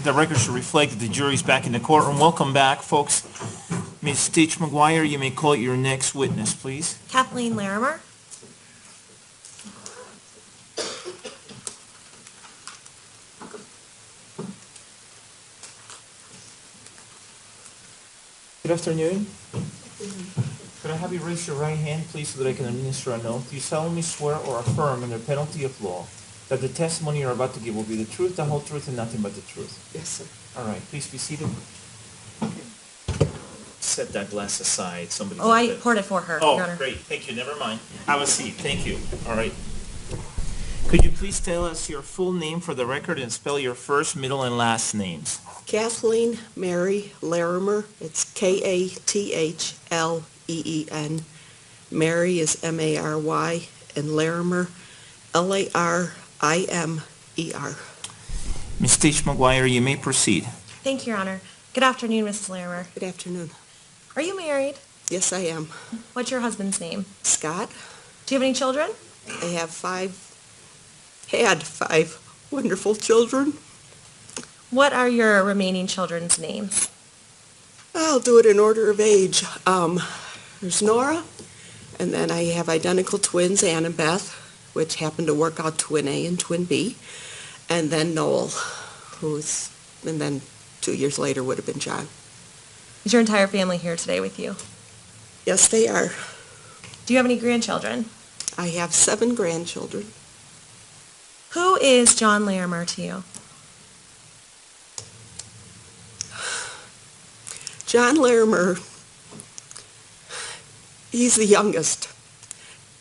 The record should reflect that the jury's back in the courtroom. Welcome back, folks. Ms. Stitch McGuire, you may call your next witness, please. Kathleen Larimer. Good afternoon. Could I have you raise your right hand, please, so that I can administer an oath? Do you solemnly swear or affirm under penalty of law that the testimony you're about to give will be the truth, the whole truth, and nothing but the truth? Yes, sir. All right, please be seated. Set that glass aside. Somebody. Oh, I poured it for her, Oh, Your Honor. great. Thank you. Never mind. Have a seat. Thank you. All right. Could you please tell us your full name for the record and spell your first, middle, and last names? Kathleen Mary Larimer. It's Kathleen. Mary is Mary, and Larimer, Larimer. Ms. Stitch McGuire, you may proceed. Thank you, Your Honor. Good afternoon, Mrs. Larimer. Good afternoon. Are you married? Yes, I am. What's your husband's name? Scott. Do you have any children? I have had five wonderful children. What are your remaining children's names? I'll do it in order of age. There's Nora, and then I have identical twins, Ann and Beth, which happened to work out twin A and twin B, and then Noel, and then 2 years later would have been John. Is your entire family here today with you? Yes, they are. Do you have any grandchildren? I have 7 grandchildren. Who is John Larimer to you? John Larimer, he's the youngest,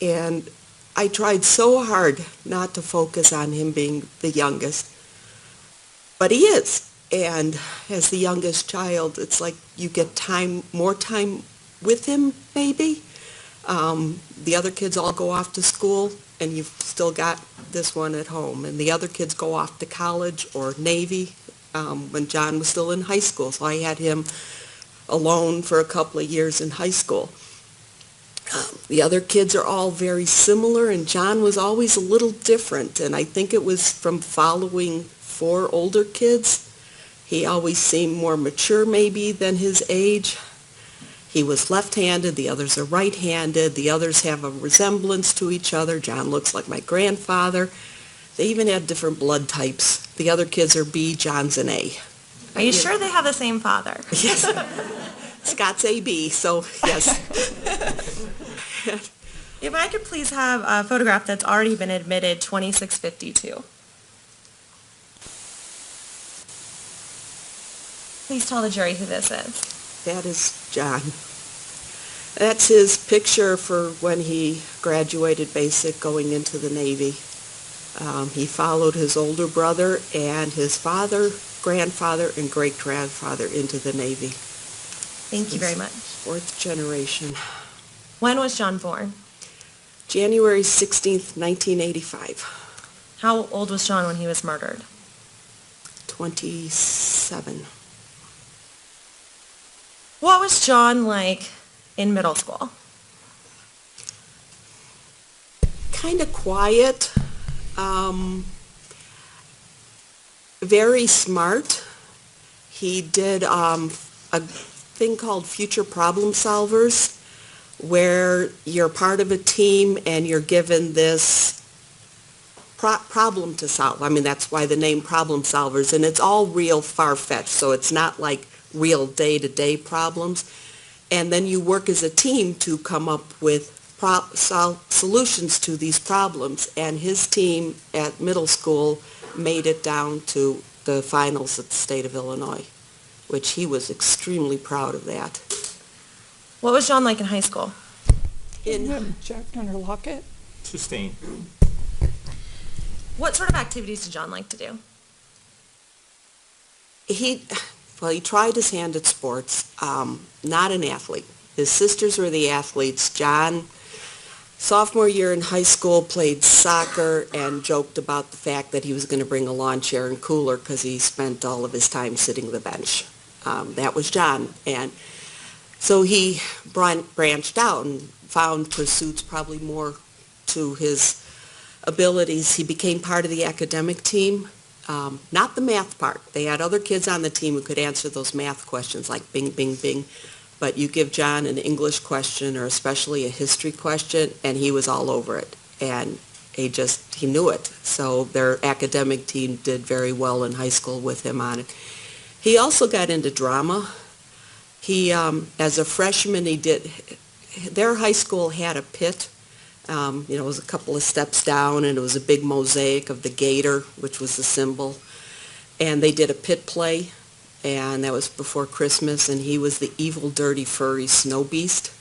and I tried so hard not to focus on him being the youngest, but he is. And as the youngest child, it's like you get more time with him, maybe. The other kids all go off to school, and you've still got this one at home. And the other kids go off to college or Navy when John was still in high school. So I had him alone for a couple of years in high school. The other kids are all very similar, and John was always a little different. And I think it was from following 4 older kids. He always seemed more mature maybe than his age. He was left-handed, the others are right-handed, the others have a resemblance to each other. John looks like my grandfather. They even had different blood types. The other kids are B, John's an A. Are you sure they have the same father? Yes. Scott's AB, so yes. If I could please have a photograph that's already been admitted, 2652. Please tell the jury who this is. That is John. That's his picture for when he graduated basic going into the Navy. He followed his older brother and his father, grandfather, and great-grandfather into the Navy. Thank you very much. 4th generation. When was John born? January 16th, 1985. How old was John when he was murdered? 27. What was John like in middle school? Kind of quiet. Very smart. He did a thing called Future Problem Solvers, where you're part of a team and you're given this problem to solve. I mean, that's why the name Problem Solvers, and it's all real far-fetched, so it's not like real day-to-day problems. And then you work as a team to come up with solutions to these problems. And his team at middle school made it down to the finals at the state of Illinois, which he was extremely proud of that. What was John like in high school? Jack Hunter Lockett. Sustained. What sort of activities did John like to do? He tried his hand at sports, not an athlete. His sisters were the athletes. John, sophomore year in high school, played soccer and joked about the fact that he was going to bring a lawn chair and cooler because he spent all of his time sitting on the bench. That was John. And so he branched out and found pursuits probably more to his abilities. He became part of the academic team. not the math part. They had other kids on the team who could answer those math questions like bing, bing, bing. But you give John an English question or especially a history question, and he was all over it. And he knew it. So their academic team did very well in high school with him on it. He also got into drama. He, as a freshman, their high school had a pit. It was a couple of steps down, and it was a big mosaic of the gator, which was the symbol. And they did a pit play, and that was before Christmas, and he was the evil, dirty, furry snow beast.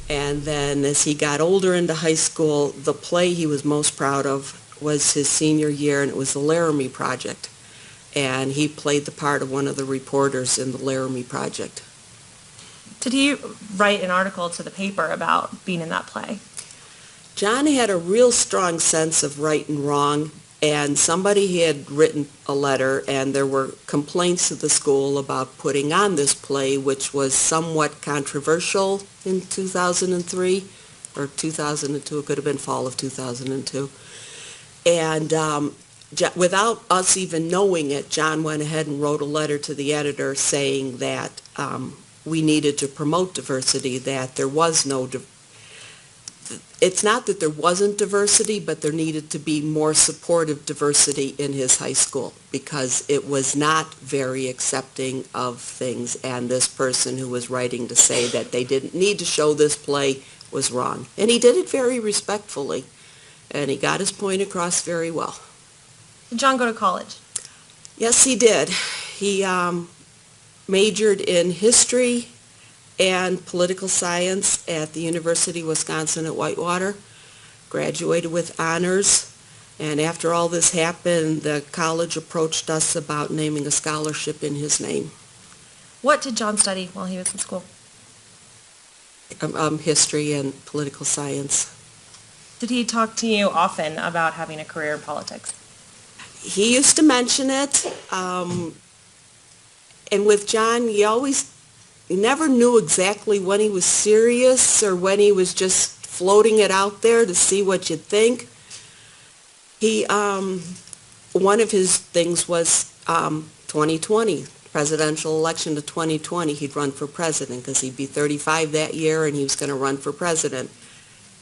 And then as he got older into high school, the play he was most proud of was his senior year, and it was the Laramie Project. And he played the part of one of the reporters in the Laramie Project. Did he write an article to the paper about being in that play? John had a real strong sense of right and wrong, and somebody had written a letter, and there were complaints to the school about putting on this play, which was somewhat controversial in 2003, or 2002. It could have been fall of 2002. And without us even knowing it, John went ahead and wrote a letter to the editor saying that we needed to promote diversity, that there was no it's not that there wasn't diversity, but there needed to be more supportive diversity in his high school because it was not very accepting of things, and this person who was writing to say that they didn't need to show this play was wrong. And he did it very respectfully, and he got his point across very well. Did John go to college? Yes, he did. He majored in history and political science at the University of Wisconsin at Whitewater, graduated with honors, and after all this happened, the college approached us about naming a scholarship in his name. What did John study while he was in school? History and political science. Did he talk to you often about having a career in politics? He used to mention it, and with John, you never knew exactly when he was serious or when he was just floating it out there to see what you'd think. One of his things was 2020, presidential election to 2020. He'd run for president because he'd be 35 that year and he was going to run for president.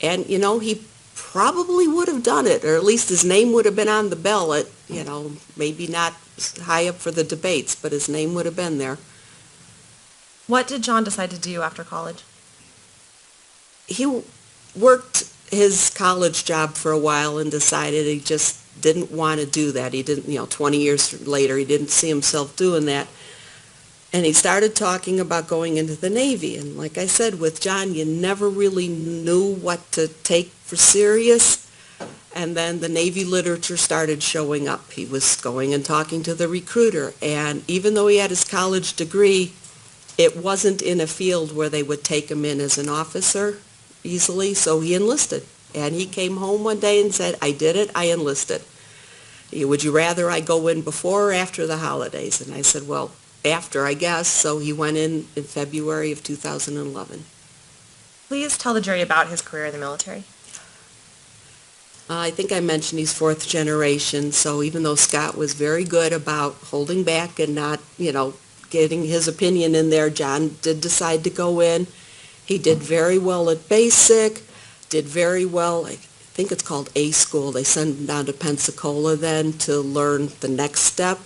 And, he probably would have done it, or at least his name would have been on the ballot, maybe not high up for the debates, but his name would have been there. What did John decide to do after college? He worked his college job for a while and decided he just didn't want to do that. He didn't, 20 years later, he didn't see himself doing that. And he started talking about going into the Navy. And like I said, with John, you never really knew what to take for serious. And then the Navy literature started showing up. He was going and talking to the recruiter. And even though he had his college degree, it wasn't in a field where they would take him in as an officer easily, so he enlisted. And he came home one day and said, I did it, I enlisted. Would you rather I go in before or after the holidays? And I said, well, after, I guess. So he went in February of 2011. Please tell the jury about his career in the military. I think I mentioned he's fourth generation, so even though Scott was very good about holding back and not, getting his opinion in there, John did decide to go in. He did very well at basic, did very well, I think it's called A school. They send him down to Pensacola then to learn the next step.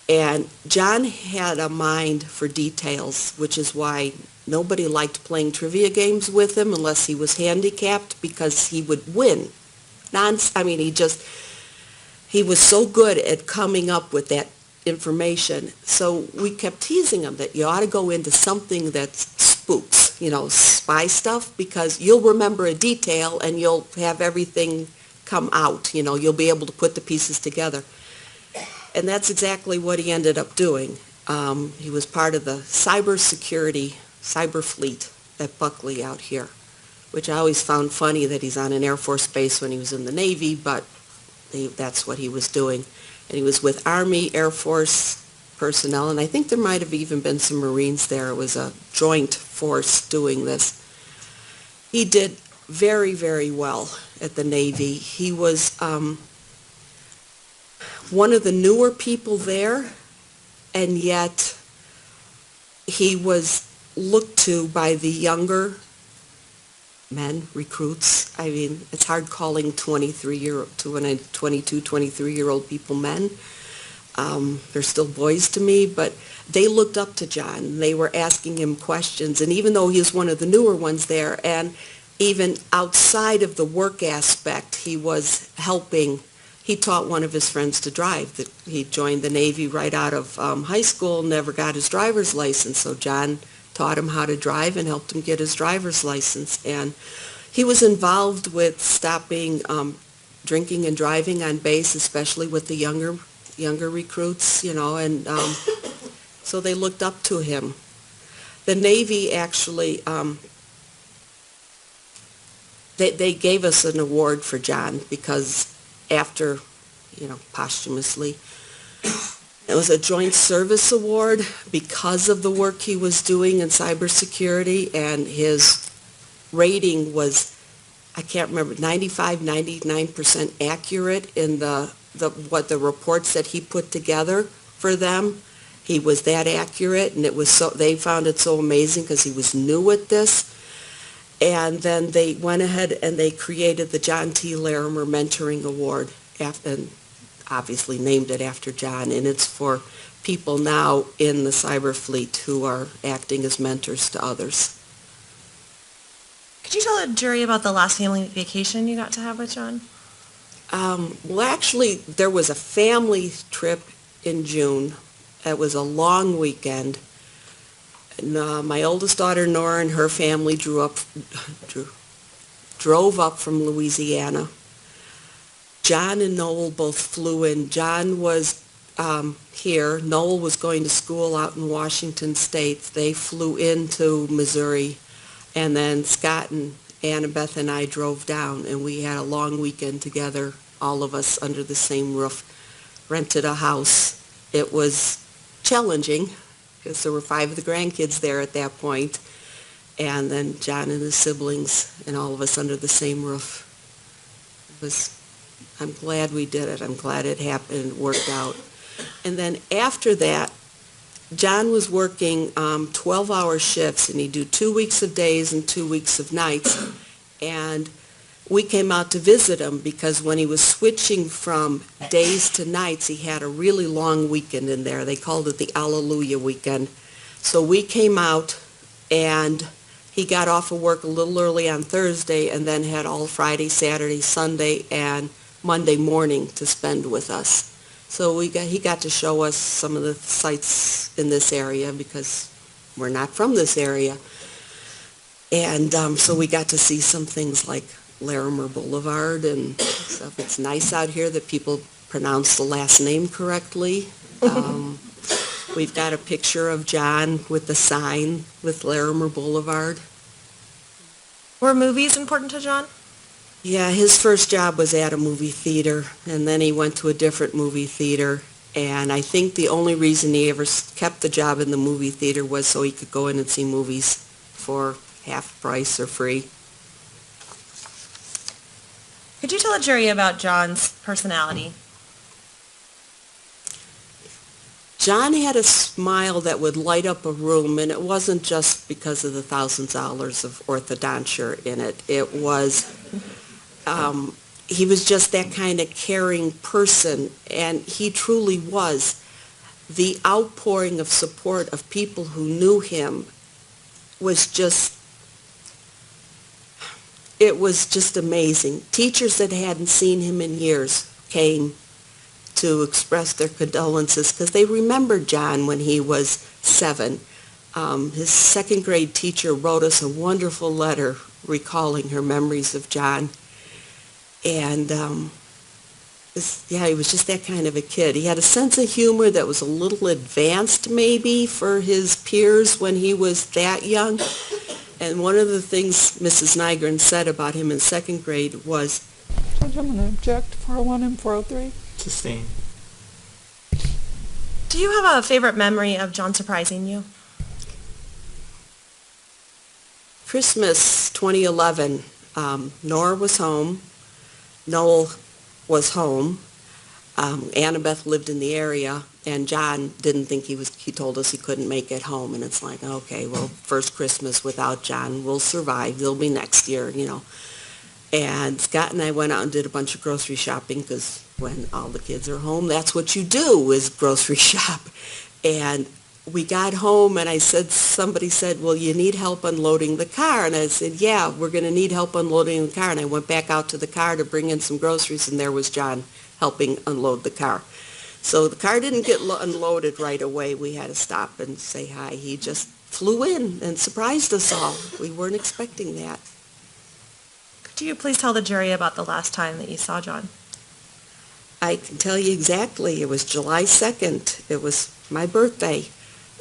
And John had a mind for details, which is why nobody liked playing trivia games with him unless he was handicapped, because he would win. He was so good at coming up with that information. So we kept teasing him that you ought to go into something that's spooks, spy stuff, because you'll remember a detail and you'll have everything come out. You'll be able to put the pieces together. And that's exactly what he ended up doing. He was part of the cyber fleet at Buckley out here, which I always found funny that he's on an Air Force base when he was in the Navy, but that's what he was doing. And he was with Army, Air Force personnel, and I think there might have even been some Marines there. It was a joint force doing this. He did very, very well at the Navy. He was one of the newer people there, and yet he was looked to by the younger men, recruits. I mean, it's hard calling 22, 23-year-old people men. They're still boys to me, but they looked up to John. They were asking him questions, and even though he was one of the newer ones there, and even outside of the work aspect, he was helping. He taught one of his friends to drive. He joined the Navy right out of high school, never got his driver's license, so John taught him how to drive and helped him get his driver's license. And he was involved with stopping drinking and driving on base, especially with the younger recruits, and so they looked up to him. The Navy actually, they gave us an award for John because after, posthumously, it was a Joint Service Award because of the work he was doing in cybersecurity, and his rating was, I can't remember, 95, 99% accurate in the reports that he put together for them. He was that accurate, and it was they found it so amazing because he was new at this. And then they went ahead and they created the John T. Larimer Mentoring Award, and obviously named it after John, and it's for people now in the cyber fleet who are acting as mentors to others. Could you tell the jury about the last family vacation you got to have with John? Well, actually, there was a family trip in June. It was a long weekend. And, my oldest daughter, Nora, and her family drove up from Louisiana. John and Noel both flew in. John was here. Noel was going to school out in Washington State. They flew into Missouri. And then Scott and Annabeth and I drove down, and we had a long weekend together, all of us under the same roof, rented a house. It was challenging because there were 5 of the grandkids there at that point, and then John and his siblings and all of us under the same roof. I'm glad we did it. I'm glad it happened and worked out. And then after that, John was working 12-hour shifts, and he'd do 2 weeks of days and 2 weeks of nights. And we came out to visit him because when he was switching from days to nights, he had a really long weekend in there. They called it the Alleluia weekend. So we came out, and he got off of work a little early on Thursday and then had all Friday, Saturday, Sunday, and Monday morning to spend with us. So he got to show us some of the sights in this area because we're not from this area. And so we got to see some things like Larimer Boulevard and stuff. It's nice out here that people pronounce the last name correctly. We've got a picture of John with the sign with Larimer Boulevard. Were movies important to John? Yeah, his first job was at a movie theater, and then he went to a different movie theater. And I think the only reason he ever kept the job in the movie theater was so he could go in and see movies for half price or free. Could you tell the jury about John's personality? John had a smile that would light up a room, and it wasn't just because of the thousands of dollars of orthodonture in it. It was, he was just that kind of caring person, and he truly was. The outpouring of support of people who knew him was just, it was just amazing. Teachers that hadn't seen him in years came to express their condolences because they remembered John when he was 7. His second grade teacher wrote us a wonderful letter recalling her memories of John. And he was just that kind of a kid. He had a sense of humor that was a little advanced maybe for his peers when he was that young. And one of the things Mrs. Nygren said about him in second grade was, Judge, I'm going to object 401 and 403. Sustained. Do you have a favorite memory of John surprising you? Christmas 2011, Nora was home, Noel was home. Annabeth lived in the area, and John didn't think he told us he couldn't make it home, and it's like, okay, well, first Christmas without John, we'll survive, it'll be next year, And Scott and I went out and did a bunch of grocery shopping, because when all the kids are home, that's what you do, is grocery shop. And we got home, and somebody said, well, you need help unloading the car. And I said, yeah, we're going to need help unloading the car. And I went back out to the car to bring in some groceries, and there was John helping unload the car. So the car didn't get unloaded right away. We had to stop and say hi. He just flew in and surprised us all. We weren't expecting that. Could you please tell the jury about the last time that you saw John? I can tell you exactly. It was July 2nd. It was my birthday.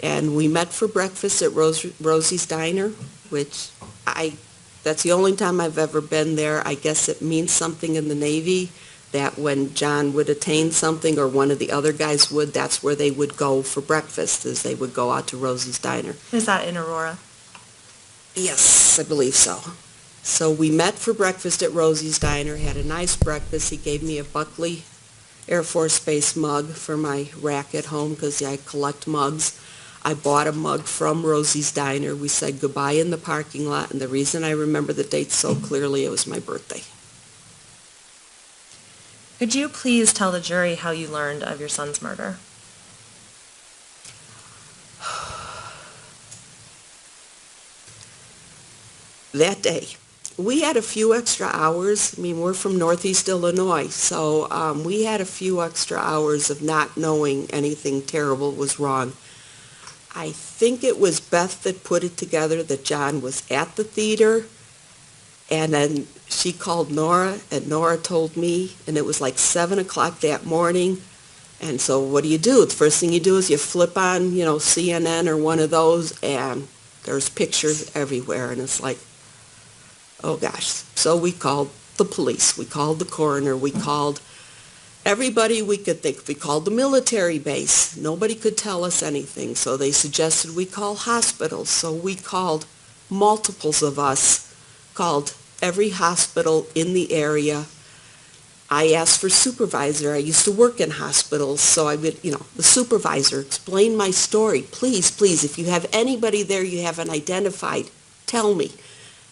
And we met for breakfast at Rosie's Diner, which that's the only time I've ever been there. I guess it means something in the Navy that when John would attain something, or one of the other guys would, that's where they would go for breakfast, is they would go out to Rosie's Diner. Is that in Aurora? Yes, I believe so. So we met for breakfast at Rosie's Diner, had a nice breakfast. He gave me a Buckley Air Force Base mug for my rack at home, because I collect mugs. I bought a mug from Rosie's Diner. We said goodbye in the parking lot, and the reason I remember the date so clearly, it was my birthday. Could you please tell the jury how you learned of your son's murder? That day, we had a few extra hours. I mean, we're from Northeast Illinois, so we had a few extra hours of not knowing anything terrible was wrong. I think it was Beth that put it together that John was at the theater, and then she called Nora, and Nora told me, and it was like 7 o'clock that morning. And so what do? The first thing you do is you flip on, CNN or one of those, and there's pictures everywhere, and it's like, oh gosh. So we called the police, we called the coroner, we called everybody we could think. We called the military base. Nobody could tell us anything, so they suggested we call hospitals. So we called, multiples of us called every hospital in the area. I asked for supervisor. I used to work in hospitals, so I would, the supervisor, explain my story. Please, please, if you have anybody there you haven't identified, tell me.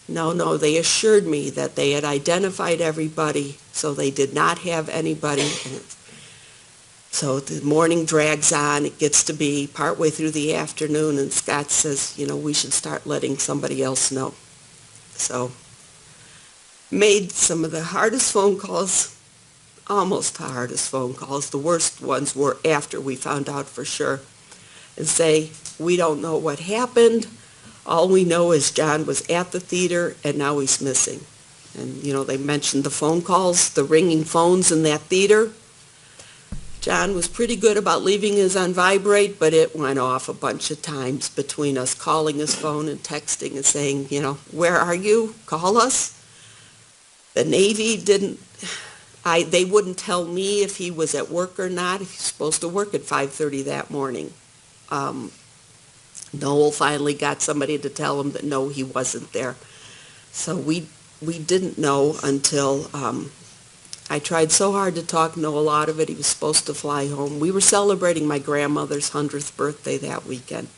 No, they assured me that they had identified everybody, so they did not have anybody. So the morning drags on. It gets to be partway through the afternoon, and Scott says, we should start letting somebody else know. So made some of the hardest phone calls, almost the hardest phone calls. The worst ones were after we found out for sure, and say, we don't know what happened. All we know is John was at the theater, and now he's missing. And, they mentioned the phone calls, the ringing phones in that theater. John was pretty good about leaving his on vibrate, but it went off a bunch of times between us calling his phone and texting and saying, where are you? Call us. The Navy they wouldn't tell me if he was at work or not, if he's supposed to work at 5:30 that morning. Noel finally got somebody to tell him that no, he wasn't there. So we didn't know until I tried so hard to talk Noel out of it. He was supposed to fly home. We were celebrating my grandmother's 100th birthday that weekend.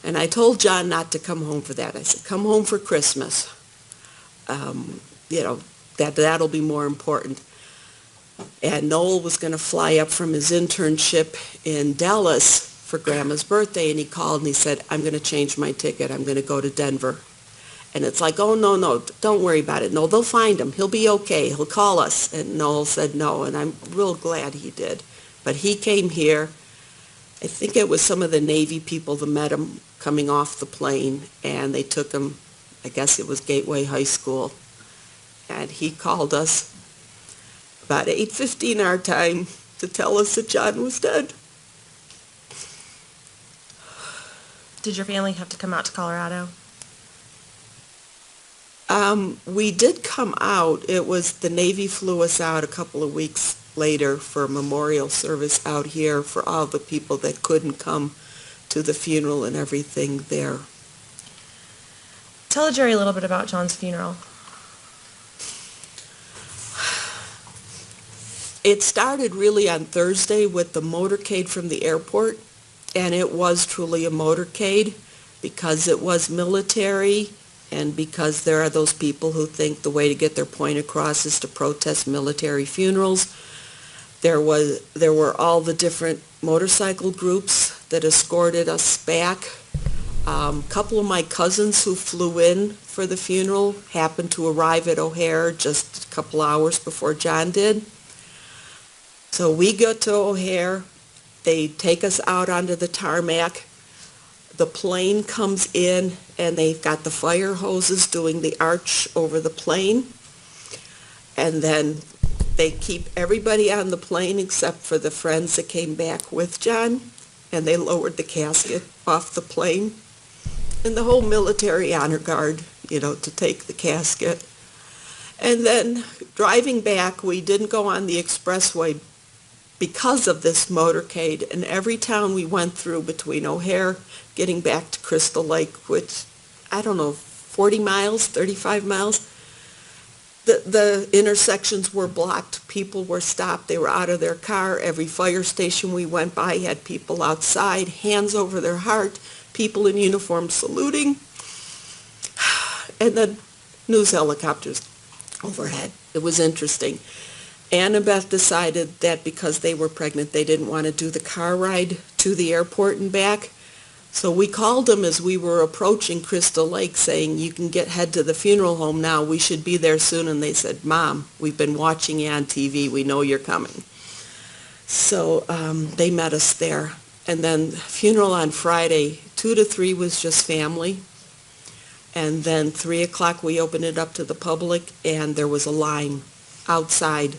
And I told John not to come home for that. I said, come home for Christmas. That'll be more important. And Noel was going to fly up from his internship in Dallas for Grandma's birthday, and he called and he said, I'm going to change my ticket. I'm going to go to Denver. And it's like, oh, no, don't worry about it. No, they'll find him. He'll be okay. He'll call us. And Noel said no, and I'm real glad he did. But he came here. I think it was some of the Navy people that met him coming off the plane, and they took him, I guess it was Gateway High School. And he called us about 8:15 our time to tell us that John was dead. Did your family have to come out to Colorado? We did come out. It was the Navy flew us out a couple of weeks later for a memorial service out here for all the people that couldn't come to the funeral and everything there. Tell the jury a little bit about John's funeral. It started really on Thursday with the motorcade from the airport, and it was truly a motorcade because it was military and because there are those people who think the way to get their point across is to protest military funerals. There were all the different motorcycle groups that escorted us back. A couple of my cousins who flew in for the funeral happened to arrive at O'Hare just a couple hours before John did. So we got to O'Hare, they take us out onto the tarmac, the plane comes in, and they've got the fire hoses doing the arch over the plane, and then they keep everybody on the plane except for the friends that came back with John, and they lowered the casket off the plane, and the whole military honor guard, to take the casket. And then driving back, we didn't go on the expressway because of this motorcade, and every town we went through between O'Hare, getting back to Crystal Lake, which, 40 miles, 35 miles, the intersections were blocked. People were stopped. They were out of their car. Every fire station we went by had people outside, hands over their heart, people in uniform saluting, and then news helicopters overhead. It was interesting. Annabeth decided that because they were pregnant, they didn't want to do the car ride to the airport and back. So we called them as we were approaching Crystal Lake saying, you can head to the funeral home now. We should be there soon. And they said, Mom, we've been watching you on TV. We know you're coming. So they met us there. And then funeral on Friday, 2 to 3 was just family. And then 3 o'clock we opened it up to the public, and there was a line outside.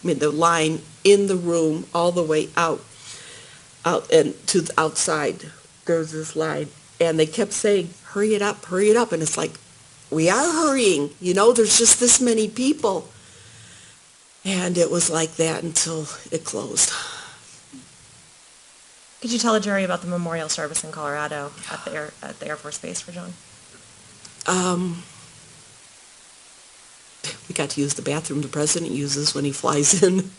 The line in the room all the way out and to the outside. There's this line, and they kept saying, hurry it up, and it's like, we are hurrying, there's just this many people. And it was like that until it closed. Could you tell the jury about the memorial service in Colorado at the Air Force Base for John? We got to use the bathroom the president uses when he flies in.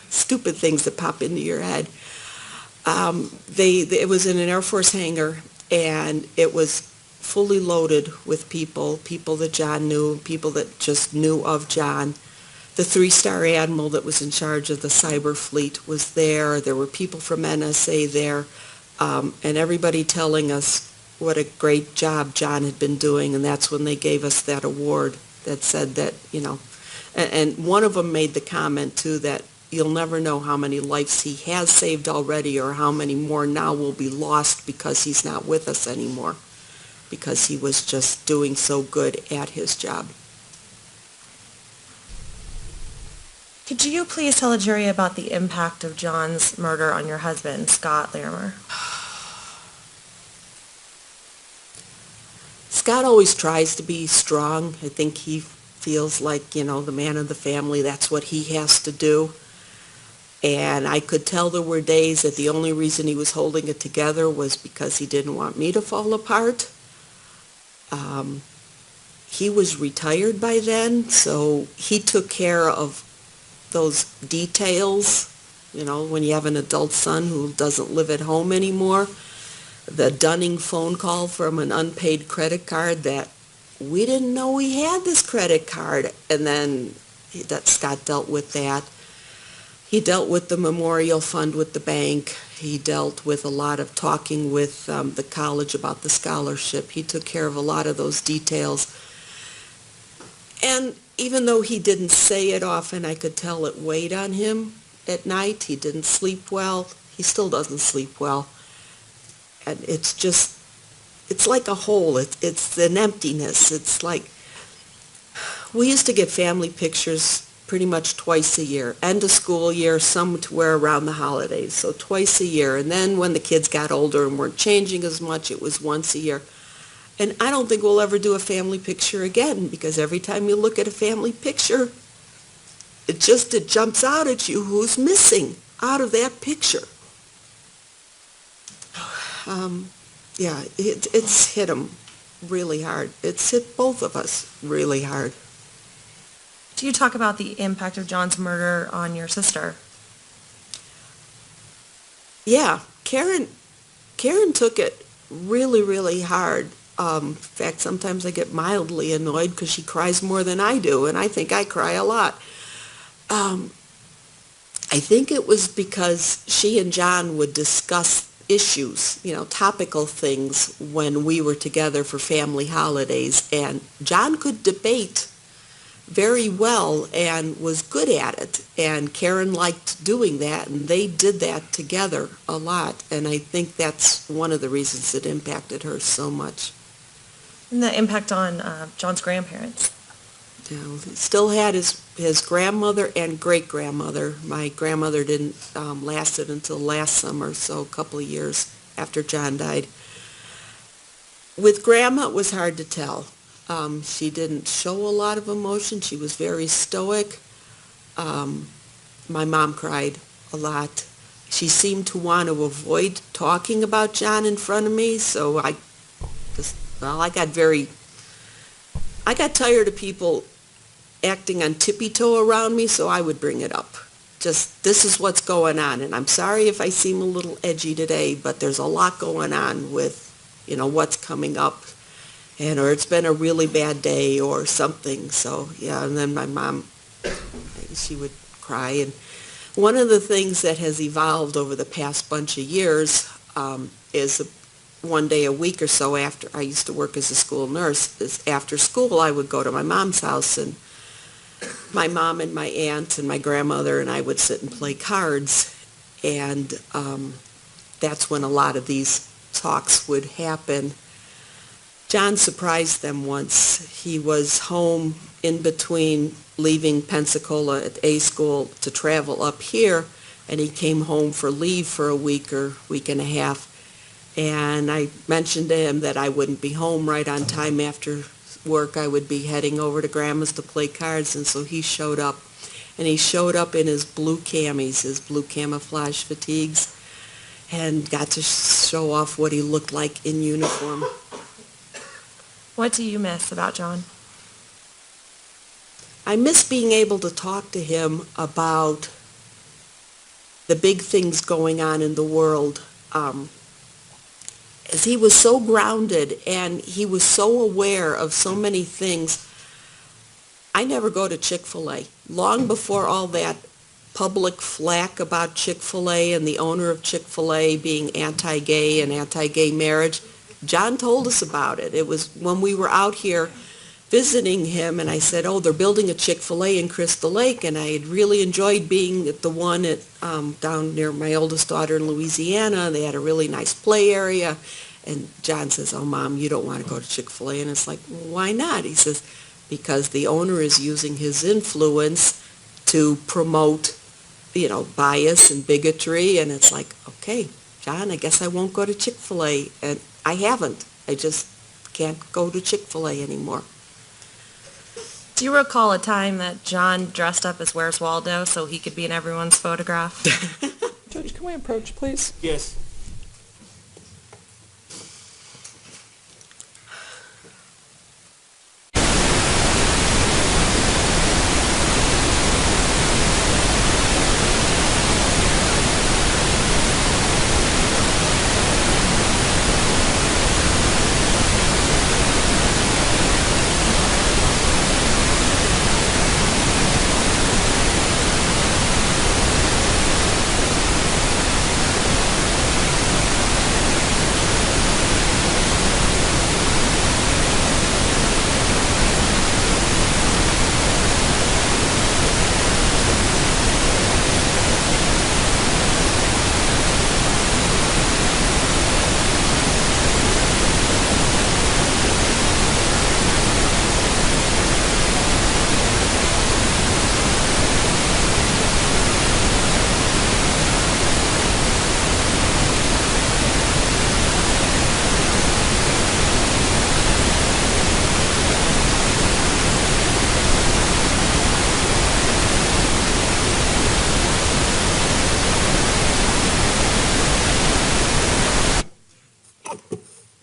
Stupid things that pop into your head. It was in an Air Force hangar, and it was fully loaded with people that John knew, people that just knew of John. The 3-star admiral that was in charge of the cyber fleet was there. There were people from NSA there, and everybody telling us what a great job John had been doing, and that's when they gave us that award that said that, and one of them made the comment, too, that you'll never know how many lives he has saved already or how many more now will be lost because he's not with us anymore, because he was just doing so good at his job. Could you please tell the jury about the impact of John's murder on your husband, Scott Larimer? Scott always tries to be strong. I think he feels like, the man of the family, that's what he has to do. And I could tell there were days that the only reason he was holding it together was because he didn't want me to fall apart. He was retired by then, so he took care of those details, when you have an adult son who doesn't live at home anymore. The Dunning phone call from an unpaid credit card that we didn't know we had this credit card. And then Scott dealt with that. He dealt with the memorial fund with the bank. He dealt with a lot of talking with the college about the scholarship. He took care of a lot of those details. And even though he didn't say it often, I could tell it weighed on him at night. He didn't sleep well. He still doesn't sleep well. And it's like a hole. It's an emptiness. It's like, we used to get family pictures pretty much twice a year. End of school year, somewhere around the holidays. So twice a year. And then when the kids got older and weren't changing as much, it was once a year. And I don't think we'll ever do a family picture again, because every time you look at a family picture, it jumps out at you who's missing out of that picture. It's hit him really hard. It's hit both of us really hard. Do you talk about the impact of John's murder on your sister? Yeah, Karen took it really, really hard. In fact, sometimes I get mildly annoyed because she cries more than I do, and I think I cry a lot. Um, I think it was because she and John would discuss issues, topical things when we were together for family holidays, and John could debate very well and was good at it, and Karen liked doing that, and they did that together a lot, and I think that's one of the reasons it impacted her so much. And the impact on John's grandparents? He still had his grandmother and great-grandmother. My grandmother didn't last it until last summer, so a couple of years after John died. With Grandma, it was hard to tell. She didn't show a lot of emotion. She was very stoic. My mom cried a lot. She seemed to want to avoid talking about John in front of me, so I got tired of people acting on tippy-toe around me, so I would bring it up. Just, this is what's going on, and I'm sorry if I seem a little edgy today, but there's a lot going on with, what's coming up, or it's been a really bad day or something. So, yeah, and then my mom, she would cry. And one of the things that has evolved over the past bunch of years is one day a week or so after, I used to work as a school nurse, is after school I would go to my mom's house, and my mom and my aunt and my grandmother and I would sit and play cards, and that's when a lot of these talks would happen. John surprised them once. He was home in between leaving Pensacola at A school to travel up here, and he came home for leave for a week or week and a half, and I mentioned to him that I wouldn't be home right on time after work. I would be heading over to Grandma's to play cards, and so he showed up. And he showed up in his blue camis, his blue camouflage fatigues, and got to show off what he looked like in uniform. What do you miss about John? I miss being able to talk to him about the big things going on in the world. As he was so grounded and he was so aware of so many things. I never go to Chick-fil-A. Long before all that public flack about Chick-fil-A and the owner of Chick-fil-A being anti-gay and anti-gay marriage, John told us about it. It was when we were out here visiting him, and I said, oh, they're building a Chick-fil-A in Crystal Lake, and I had really enjoyed being at the one at down near my oldest daughter in Louisiana. They had a really nice play area, and John says, oh, Mom, you don't want to go to Chick-fil-A, and it's like, well, why not? He says, because the owner is using his influence to promote, bias and bigotry, and it's like, okay, John, I guess I won't go to Chick-fil-A, and I haven't. I just can't go to Chick-fil-A anymore. Do you recall a time that John dressed up as Where's Waldo so he could be in everyone's photograph? Judge, can we approach, please? Yes.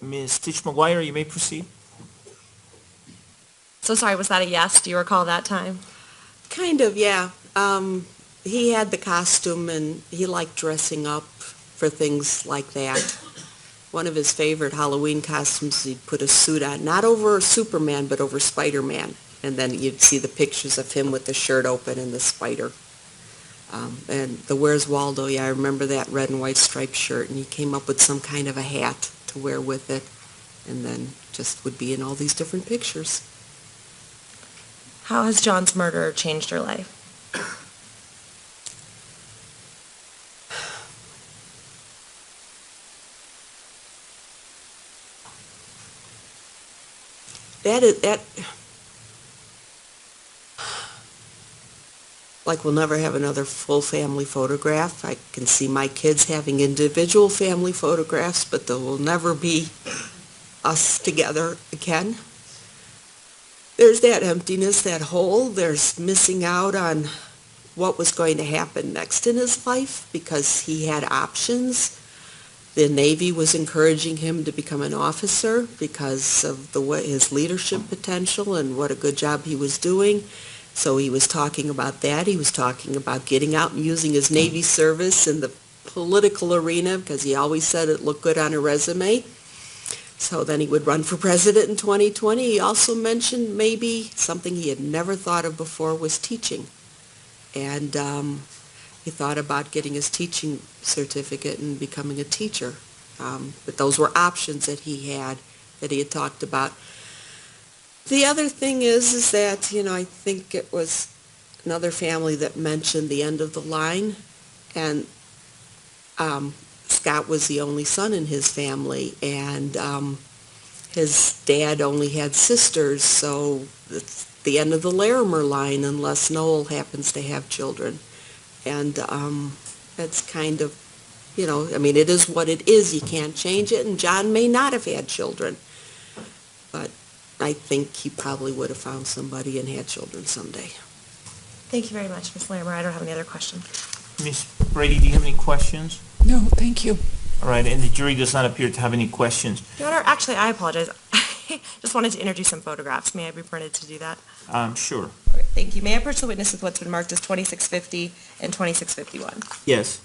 Ms. Stitch McGuire, you may proceed. So sorry, was that a yes? Do you recall that time? Kind of, yeah. He had the costume and he liked dressing up for things like that. One of his favorite Halloween costumes, he'd put a suit on, not over Superman, but over Spider-Man. And then you'd see the pictures of him with the shirt open and the spider. And the Where's Waldo, yeah, I remember that red and white striped shirt, and he came up with some kind of a hat to wear with it, and then just would be in all these different pictures. How has John's murder changed your life? That like we'll never have another full family photograph. I can see my kids having individual family photographs, but there will never be us together again. There's that emptiness, that hole. There's missing out on what was going to happen next in his life because he had options. The Navy was encouraging him to become an officer because of his leadership potential and what a good job he was doing. So he was talking about that. He was talking about getting out and using his Navy service in the political arena because he always said it looked good on a resume. So then he would run for president in 2020. He also mentioned maybe something he had never thought of before was teaching. And he thought about getting his teaching certificate and becoming a teacher. But those were options that he had talked about. The other thing is that, I think it was another family that mentioned the end of the line, and Scott was the only son in his family, and his dad only had sisters, so it's the end of the Larimer line unless Noel happens to have children. And that's kind of, it is what it is. You can't change it, and John may not have had children, but I think he probably would have found somebody and had children someday. Thank you very much, Ms. Larimer. I don't have any other questions. Ms. Brady, do you have any questions? No, thank you. All right, and the jury does not appear to have any questions. Your Honor, actually, I apologize. I just wanted to introduce some photographs. May I be permitted to do that? Sure. Okay, thank you. May I approach the witness with what's been marked as 2650 and 2651? Yes.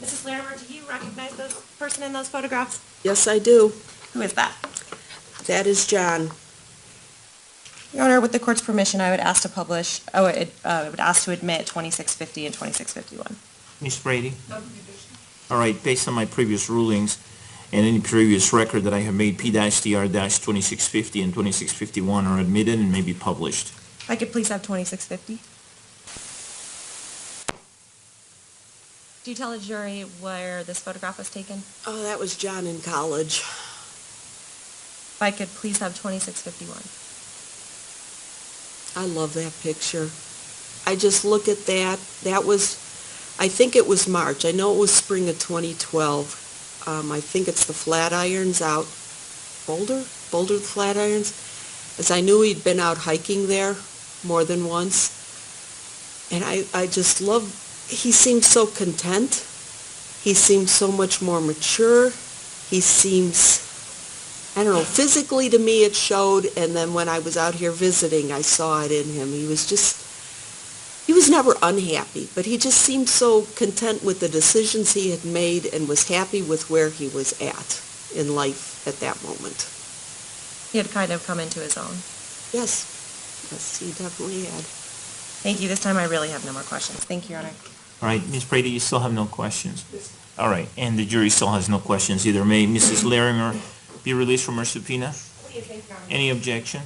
Mrs. Larimer, do you recognize the person in those photographs? Yes, I do. Who is that? That is John. Your Honor, with the court's permission, I would ask to admit 2650 and 2651. Ms. Brady? All right, based on my previous rulings and any previous record that I have made, P-DR-2650 and 2651 are admitted and may be published. If I could please have 2650. Do you tell the jury where this photograph was taken? Oh, that was John in college. If I could please have 2651. I love that picture. I just look at that. That was, I think it was March. I know it was spring of 2012. I think it's the Flatirons out, Boulder the Flatirons. As I knew he'd been out hiking there more than once. And I just love, he seems so content. He seems so much more mature. He seems, I don't know, physically to me it showed, and then when I was out here visiting, I saw it in him. He was never unhappy, but he just seemed so content with the decisions he had made and was happy with where he was at in life at that moment. He had kind of come into his own. Yes, he definitely had. Thank you. This time I really have no more questions. Thank you, Your Honor. All right, Ms. Brady, you still have no questions? All right, and the jury still has no questions either. May Mrs. Larimer be released from her subpoena? Any objection?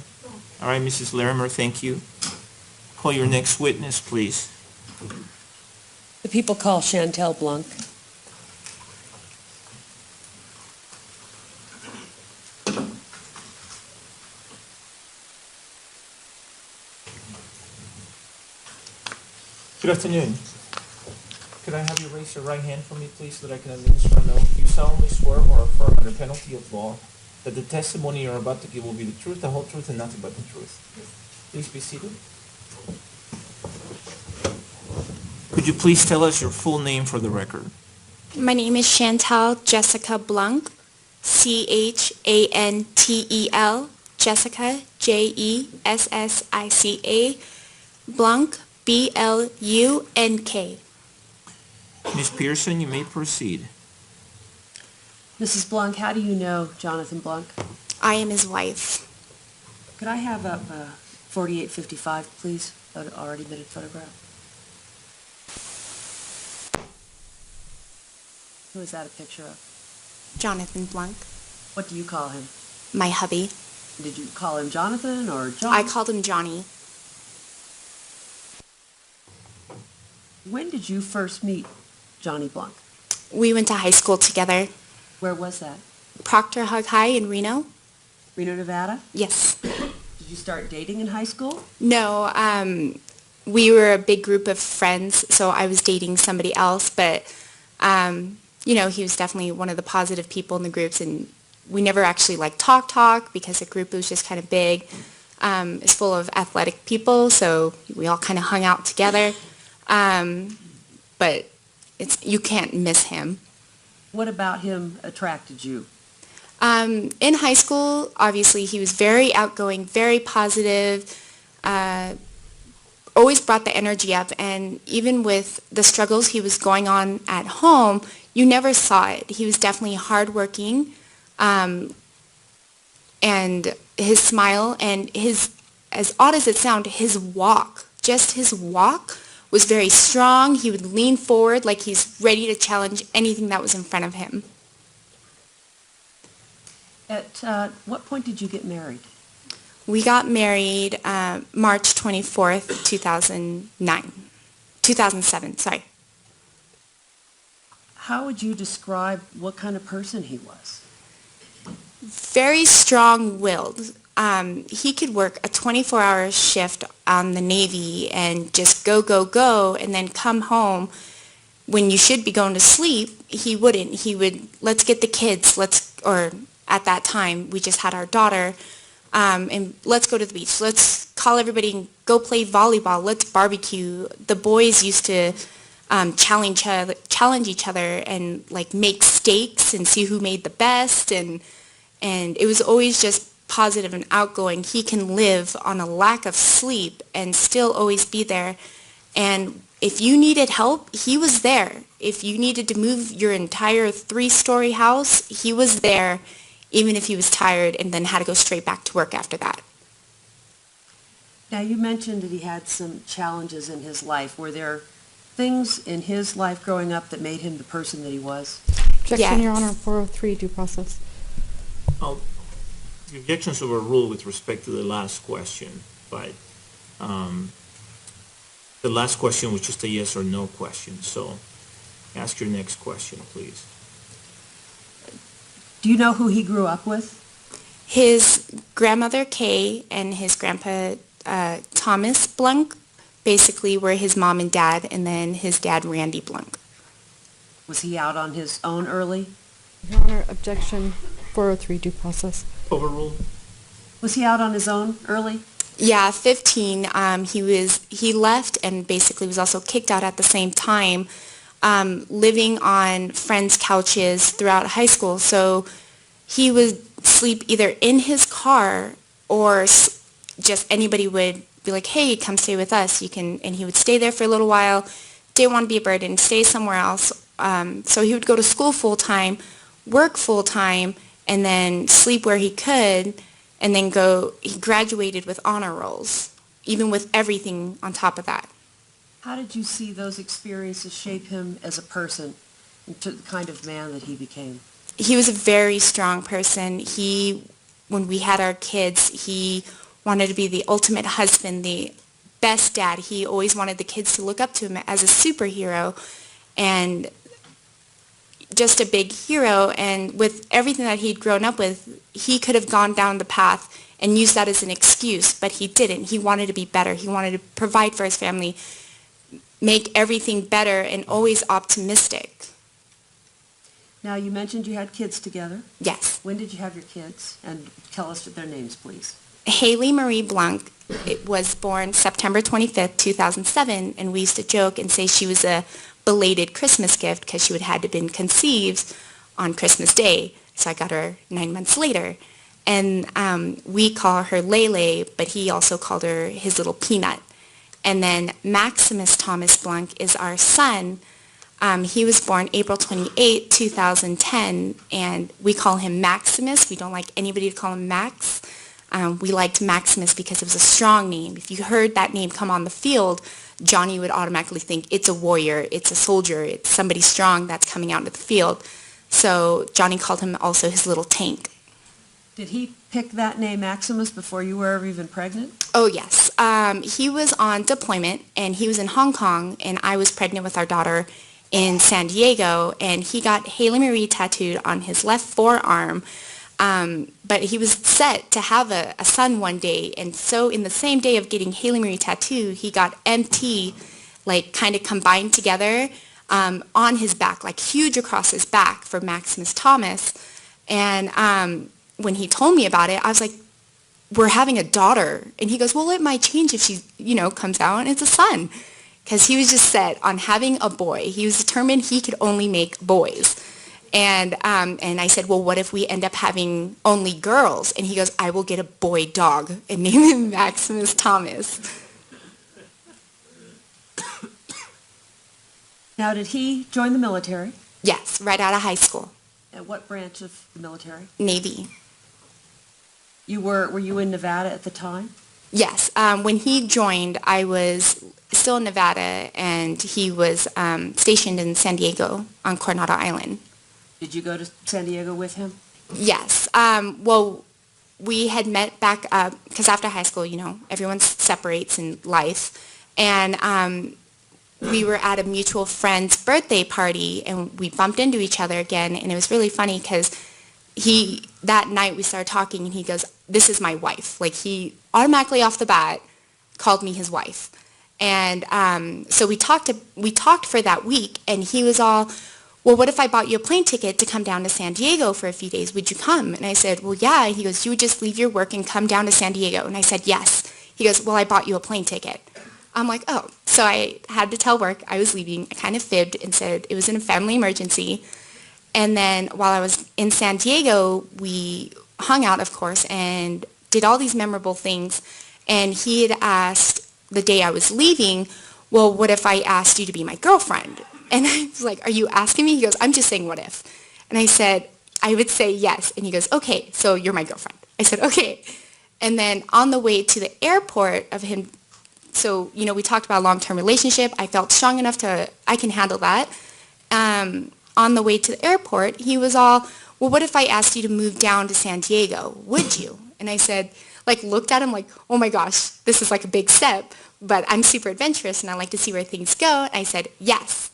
All right, Mrs. Larimer, thank you. Call your next witness, please. The people call Chantel Blanc. Good afternoon. Could I have you raise your right hand for me, please, so that I can administer an oath? Do you solemnly swear or affirm under penalty of law that the testimony you're about to give will be the truth, the whole truth, and nothing but the truth? Please be seated. Could you please tell us your full name for the record? My name is Chantal Jessica Blanc. Chantel, Jessica, Jessica, Blunk, Blunk. Ms. Pearson, you may proceed. Mrs. Blanc, how do you know Jonathan Blanc? I am his wife. Could I have up 4855, please? An already minute photograph. Who is that a picture of? Jonathan Blunk, What do you call him? my hubby. Did you call him Jonathan or John? I called him Johnny. When did you first meet Johnny Blanc? We went to high school together. Where was that? Proctor Hug High in Reno? Reno, Nevada? Yes. Did you start dating in high school? No, we were a big group of friends, so I was dating somebody else, but, he was definitely one of the positive people in the groups, and we never actually talk because the group was just kind of big. It's full of athletic people, so we all kind of hung out together, but you can't miss him. What about him attracted you? In high school, obviously, he was very outgoing, very positive, always brought the energy up, and even with the struggles he was going on at home, you never saw it. He was definitely hardworking, and his smile and his, as odd as it sounds, his walk was very strong. He would lean forward like he's ready to challenge anything that was in front of him. At what point did you get married? We got married March 24th, 2007, sorry. How would you describe what kind of person he was? Very strong-willed. He could work a 24-hour shift on the Navy and just go, and then come home. When you should be going to sleep, he wouldn't. He would, let's get the kids, or at that time, we just had our daughter, and let's go to the beach. Let's call everybody and go play volleyball. Let's barbecue. The boys used to challenge each other and make steaks and see who made the best, and it was always just positive and outgoing. He can live on a lack of sleep and still always be there. And if you needed help, he was there. If you needed to move your entire 3-story house, he was there, even if he was tired and then had to go straight back to work after that. Now, you mentioned that he had some challenges in his life. Were there things in his life growing up that made him the person that he was? Objection, Yes. Your Honor, 403 due process. The objections overruled with respect to the last question, but the last question was just a yes or no question. So ask your next question, please. Do you know who he grew up with? His grandmother, Kay, and his grandpa, Thomas Blunk, basically were his mom and dad, and then his dad, Randy Blunk. Was he out on his own early? Your Honor, objection, 403 due process. Overruled. Was he out on his own early? Yeah, 15. He left and basically was also kicked out at the same time, living on friends' couches throughout high school. So he would sleep either in his car or just anybody would be like, hey, come stay with us. And he would stay there for a little while, didn't want to be a burden, stay somewhere else. So he would go to school full-time, work full-time, and then sleep where he could, and then he graduated with honor rolls, even with everything on top of that. How did you see those experiences shape him as a person into the kind of man that he became? He was a very strong person. When we had our kids, he wanted to be the ultimate husband, the best dad. He always wanted the kids to look up to him as a superhero, and just a big hero. And with everything that he'd grown up with, he could have gone down the path and used that as an excuse, but he didn't. He wanted to be better. He wanted to provide for his family, make everything better, and always optimistic. Now, you mentioned you had kids together. Yes. When did you have your kids? And tell us their names, please. Haley Marie Blanc was born September 25th, 2007, and we used to joke and say she was a belated Christmas gift because she would have had to been conceived on Christmas Day. So I got her 9 months later. And we call her Lele, but he also called her his little peanut. And then Maximus Thomas Blanc is our son. He was born April 28, 2010, and we call him Maximus. We don't like anybody to call him Max. We liked Maximus because it was a strong name. If you heard that name come on the field, Johnny would automatically think it's a warrior, it's a soldier, it's somebody strong that's coming out into the field. So Johnny called him also his little tank. Did he pick that name Maximus before you were ever even pregnant? Oh, yes. He was on deployment, and he was in Hong Kong, and I was pregnant with our daughter in San Diego, and he got Haley Marie tattooed on his left forearm. But he was set to have a son one day, and so in the same day of getting Haley Marie tattooed, he got MT, like, kind of combined together on his back, like huge across his back for Maximus Thomas. And when he told me about it, I was like, we're having a daughter. And he goes, well, it might change if she, comes out and it's a son. Because he was just set on having a boy. He was determined he could only make boys. And I said, well, what if we end up having only girls? And he goes, I will get a boy dog and name him Maximus Thomas. Now, did he join the military? Yes, right out of high school. And what branch of the military? Navy. Were you in Nevada at the time? Yes. When he joined, I was still in Nevada, and he was stationed in San Diego on Coronado Island. Did you go to San Diego with him? Yes. Well, we had met back up, because after high school, everyone separates in life. And we were at a mutual friend's birthday party, and we bumped into each other again, and it was really funny because that night we started talking, and he goes, this is my wife. Like, he automatically off the bat called me his wife. And so we talked for that week, and he was all, well, what if I bought you a plane ticket to come down to San Diego for a few days? Would you come? And I said, well, yeah. And he goes, you would just leave your work and come down to San Diego? And I said, yes. He goes, well, I bought you a plane ticket. I'm like, oh. So I had to tell work I was leaving. I kind of fibbed and said it was in a family emergency. And then while I was in San Diego, we hung out, of course, and did all these memorable things. And he had asked the day I was leaving, well, what if I asked you to be my girlfriend? And I was like, are you asking me? He goes, I'm just saying what if. And I said, I would say yes. And he goes, okay, so you're my girlfriend. I said, okay. And then on the way to the airport of him, so, we talked about a long-term relationship. I felt strong enough I can handle that. On the way to the airport, he was all, well, what if I asked you to move down to San Diego? Would you? And I said, looked at him like, oh my gosh, this is like a big step, but I'm super adventurous and I like to see where things go. And I said, yes.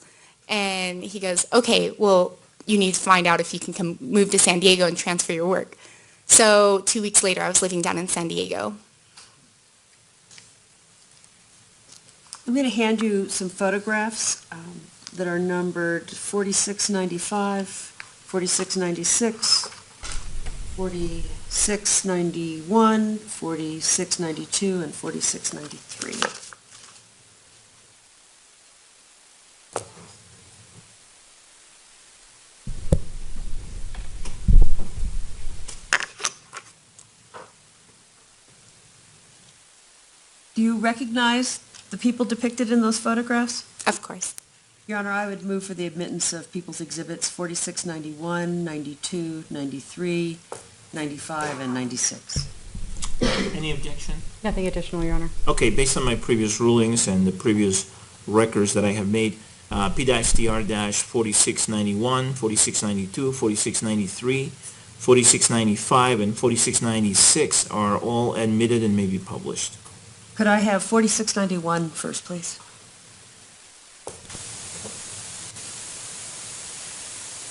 And he goes, okay, well, you need to find out if you can come move to San Diego and transfer your work. So 2 weeks later, I was living down in San Diego. I'm going to hand you some photographs that are numbered 4695, 4696, 4691, 4692, and 4693. Do you recognize the people depicted in those photographs? Of course. Your Honor, I would move for the admittance of People's Exhibits 4691, 92, 93, 95, and 96. Any objection? Nothing additional, Your Honor. Okay, based on my previous rulings and the previous records that I have made, P-DR-4691, 4692, 4693, 4695, and 4696 are all admitted and may be published. Could I have 4691 first, please?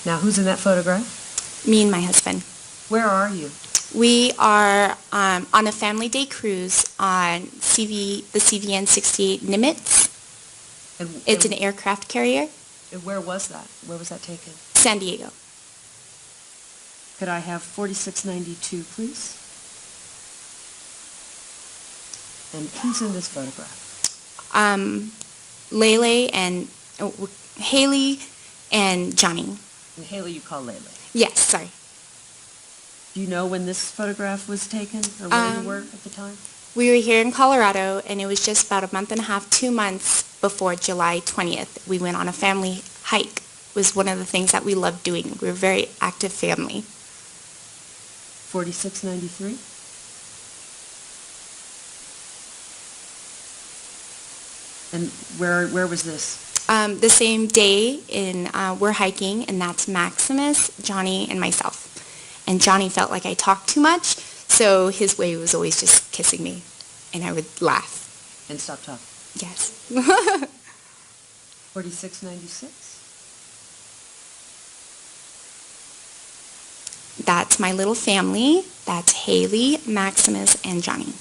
Now, who's in that photograph? Me and my husband. Where are you? We are on a family day cruise on the CVN 68 Nimitz. It's an aircraft carrier. And where was that? Where was that taken? San Diego. Could I have 4692, please? And who's in this photograph? Lele and Haley and Johnny. And Haley, you call Lele. Yes, sorry. Do you know when this photograph was taken, or where you were at the time? We were here in Colorado, and it was just about a month and a half, 2 months before July 20th. We went on a family hike. It was one of the things that we loved doing. We were a very active family. 4693? And where was this? The same day, we're hiking, and that's Maximus, Johnny, and myself. And Johnny felt like I talked too much, so his way was always just kissing me, and I would laugh. And stop talking. Yes. 4696? That's my little family. That's Haley, Maximus, and Johnny.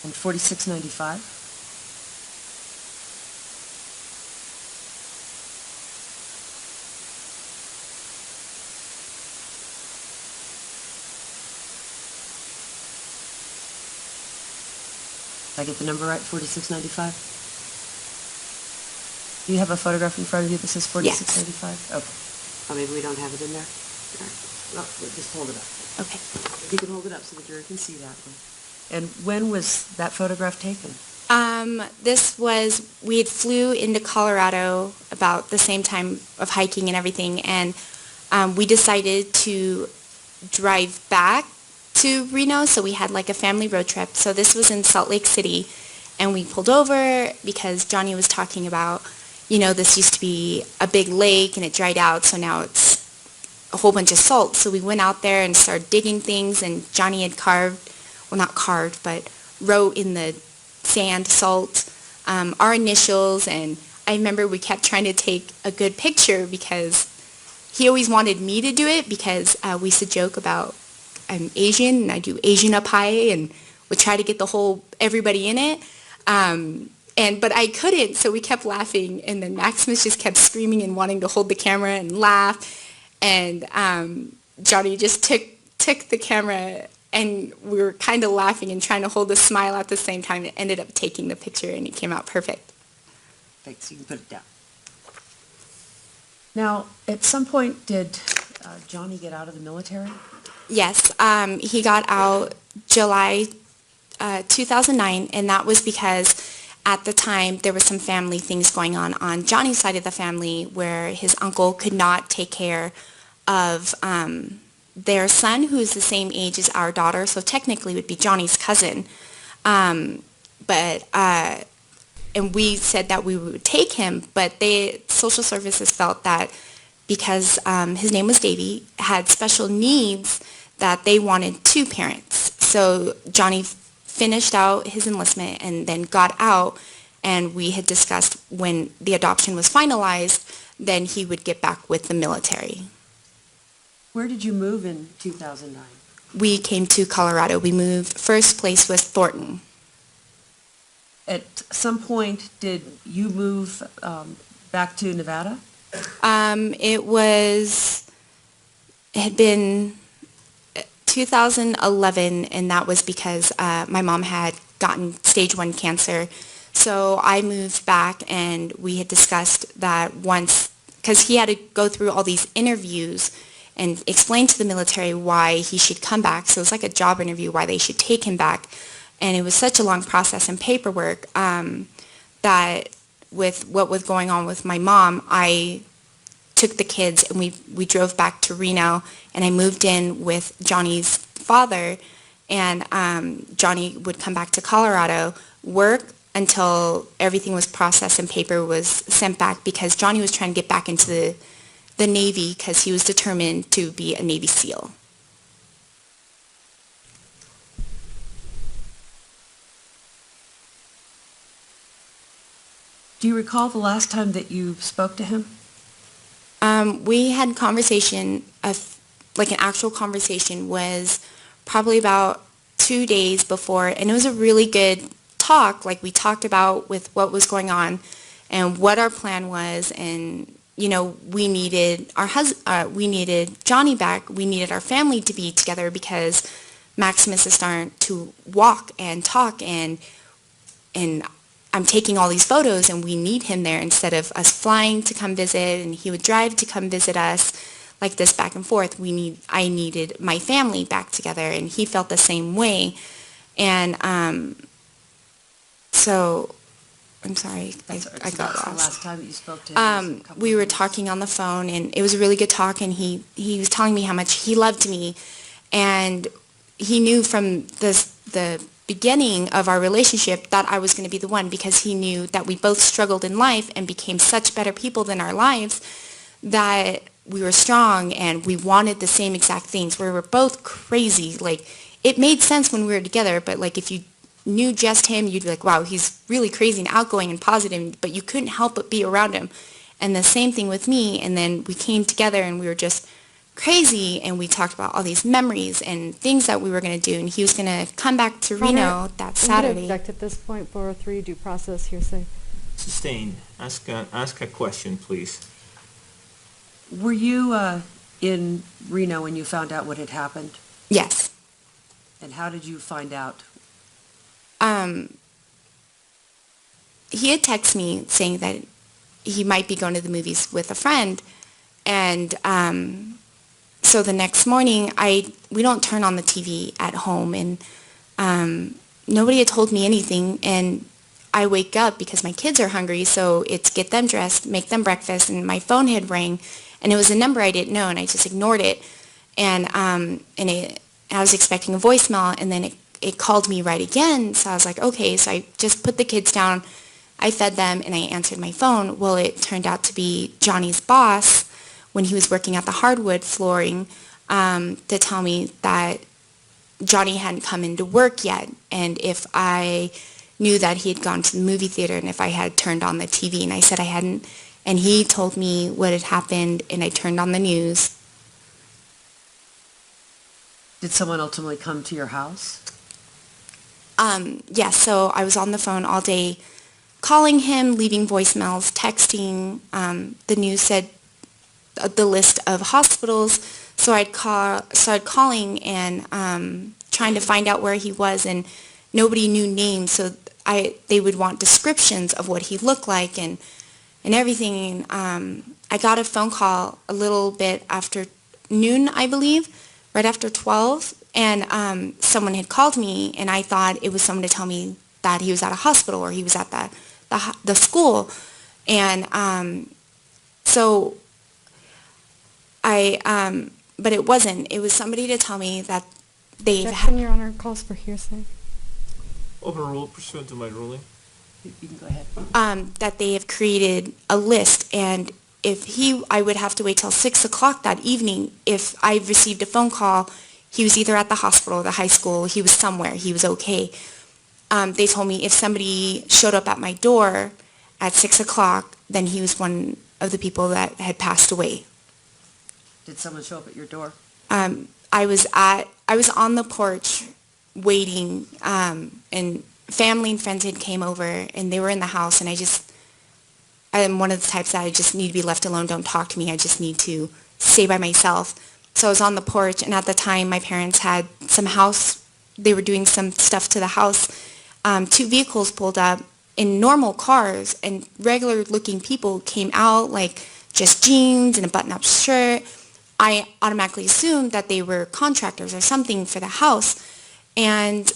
And 4695? Did I get the number right, 4695? Do you have a photograph in front of you that says 4695? Okay. Oh, maybe we don't have it in there? All right. Well, we'll just hold it up. Okay. You can hold it up so the jury can see that one. And when was that photograph taken? We had flew into Colorado about the same time of hiking and everything, and we decided to drive back to Reno, so we had like a family road trip. So this was in Salt Lake City, and we pulled over because Johnny was talking about, this used to be a big lake and it dried out, so now it's a whole bunch of salt. So we went out there and started digging things, and Johnny had wrote in the sand, salt, our initials, and I remember we kept trying to take a good picture because he always wanted me to do it because we used to joke about I'm Asian and I do Asian up high and would try to get everybody in it. But I couldn't, so we kept laughing, and then Maximus just kept screaming and wanting to hold the camera and laugh, and Johnny just took the camera, and we were kind of laughing and trying to hold a smile at the same time. It ended up taking the picture, and it came out perfect. Thanks, you can put it down. Now, at some point, did Johnny get out of the military? Yes, he got out July 2009, and that was because at the time there was some family things going on Johnny's side of the family where his uncle could not take care of their son, who's the same age as our daughter, so technically would be Johnny's cousin. And we said that we would take him, but social services felt that because his name was Davey, had special needs, that they wanted two parents. So Johnny finished out his enlistment and then got out, and we had discussed when the adoption was finalized, then he would get back with the military. Where did you move in 2009? We came to Colorado. We moved, first place was Thornton. At some point, did you move back to Nevada? It had been 2011, and that was because my mom had gotten stage 1 cancer. So I moved back, and we had discussed that once, because he had to go through all these interviews and explain to the military why he should come back. So it was like a job interview, why they should take him back. And it was such a long process and paperwork that with what was going on with my mom, I took the kids and we drove back to Reno, and I moved in with Johnny's father, and Johnny would come back to Colorado, work until everything was processed and paper was sent back, because Johnny was trying to get back into the Navy because he was determined to be a Navy SEAL. Do you recall the last time that you spoke to him? We had conversation, like an actual conversation, was probably about 2 days before, and it was a really good talk. Like, we talked about with what was going on and what our plan was, and we needed we needed Johnny back. We needed our family to be together because Maximus is starting to walk and talk, and I'm taking all these photos, and we need him there instead of us flying to come visit, and he would drive to come visit us. like this back and forth. I needed my family back together, and he felt the same way. And so, I'm sorry, I got That's the lost. last time that you spoke to him? Was a couple We of were weeks? talking on the phone, and it was a really good talk, and he was telling me how much he loved me, and he knew from the beginning of our relationship that I was going to be the one, because he knew that we both struggled in life and became such better people than our lives, that we were strong and we wanted the same exact things. We were both crazy. Like, it made sense when we were together, but like if you knew just him, you'd be like, wow, he's really crazy and outgoing and positive, but you couldn't help but be around him. And the same thing with me. And then we came together and we were just crazy, and we talked about all these memories and things that we were going to do, and he was going to come back to Reno that I'm Saturday. going to object at this point, 403 due process hearsay. Sustained. Ask a question, please. Were you in Reno when you found out what had happened? Yes. And how did you find out? He had texted me saying that he might be going to the movies with a friend, and so the next morning, we don't turn on the TV at home, and nobody had told me anything, and I wake up because my kids are hungry, so it's get them dressed, make them breakfast, and my phone had rang, and it was a number I didn't know, and I just ignored it, and I was expecting a voicemail, and then it called me right again, so I was like, okay, so I just put the kids down, I fed them, and I answered my phone. Well, it turned out to be Johnny's boss, when he was working at the hardwood flooring, to tell me that Johnny hadn't come into work yet, and if I knew that he had gone to the movie theater, and if I had turned on the TV, and I said I hadn't, and he told me what had happened, and I turned on the news. Did someone ultimately come to your house? Yes, so I was on the phone all day calling him, leaving voicemails, texting. The news said the list of hospitals, so I'd started calling and trying to find out where he was, and nobody knew names, so they would want descriptions of what he looked like and everything. I got a phone call a little bit after noon, I believe, right after 12, and someone had called me, and I thought it was someone to tell me that he was at a hospital or he was at the school, and so but it wasn't. It was somebody to tell me that they've Objection, Your Honor, calls for hearsay. Overruled pursuant to my ruling. You can go ahead. that they have created a list, and I would have to wait till 6 o'clock that evening. If I received a phone call, he was either at the hospital, the high school, he was somewhere, he was okay. They told me if somebody showed up at my door at 6 o'clock, then he was one of the people that had passed away. Did someone show up at your door? I was on the porch waiting, and family and friends had came over, and they were in the house, and I'm one of the types that I just need to be left alone. Don't talk to me. I just need to stay by myself. So I was on the porch, and at the time, my parents had they were doing some stuff to the house. 2 vehicles pulled up in normal cars, and regular-looking people came out, like just jeans and a button-up shirt. I automatically assumed that they were contractors or something for the house, and